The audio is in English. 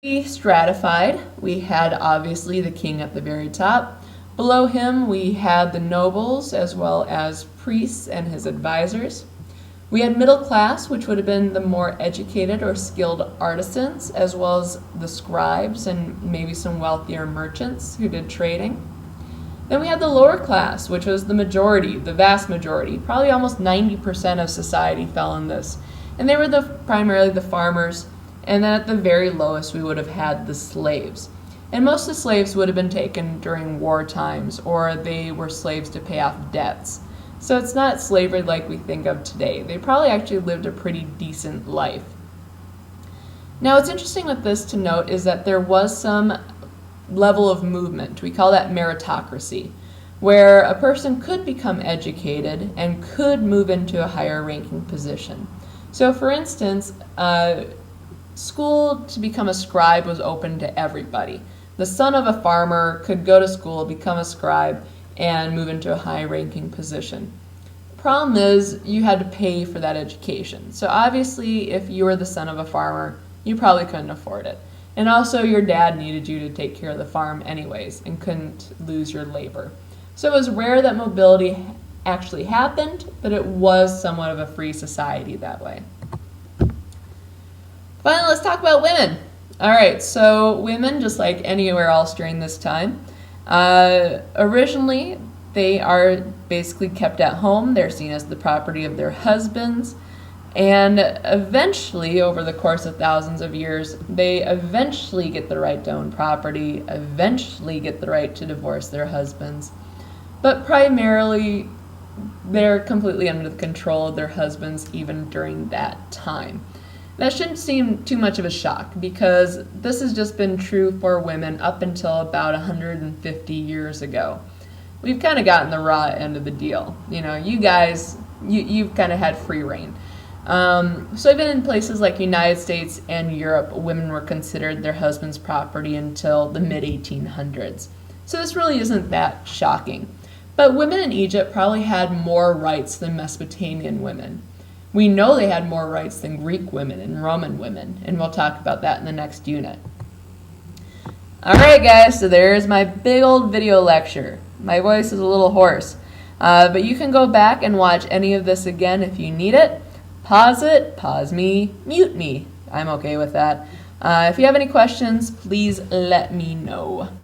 Stratified, we had obviously the king at the very top. Below him we had the nobles as well as priests and his advisors. We had middle class, which would have been the more educated or skilled artisans, as well as the scribes and maybe some wealthier merchants who did trading. Then we had the lower class, which was the majority, the vast majority, probably almost 90% of society fell in this. And they were primarily the farmers. And then at the very lowest, we would have had the slaves. And most of the slaves would have been taken during war times, or they were slaves to pay off debts. So it's not slavery like we think of today. They probably actually lived a pretty decent life. Now what's interesting with this to note is that there was some level of movement. We call that meritocracy, where a person could become educated and could move into a higher ranking position. So for instance, school to become a scribe was open to everybody. The son of a farmer could go to school, become a scribe, and move into a high-ranking position. The problem is you had to pay for that education. So obviously, if you were the son of a farmer, you probably couldn't afford it. And also, your dad needed you to take care of the farm anyways and couldn't lose your labor. So it was rare that mobility actually happened, but it was somewhat of a free society that way. Finally, let's talk about women. All right, so women, just like anywhere else during this time, originally they are basically kept at home. They're seen as the property of their husbands. And eventually, over the course of thousands of years, they eventually get the right to own property, eventually get the right to divorce their husbands. But primarily, they're completely under the control of their husbands even during that time. That shouldn't seem too much of a shock because this has just been true for women up until about 150 years ago. We've kind of gotten the raw end of the deal. You know, you guys, you've kind of had free reign. So even in places like United States and Europe, women were considered their husband's property until the mid-1800s. So this really isn't that shocking. But women in Egypt probably had more rights than Mesopotamian women. We know they had more rights than Greek women and Roman women, and we'll talk about that in the next unit. Alright guys, so there's my big old video lecture. My voice is a little hoarse, but you can go back and watch any of this again if you need it. Pause me, mute me. I'm okay with that. If you have any questions, please let me know.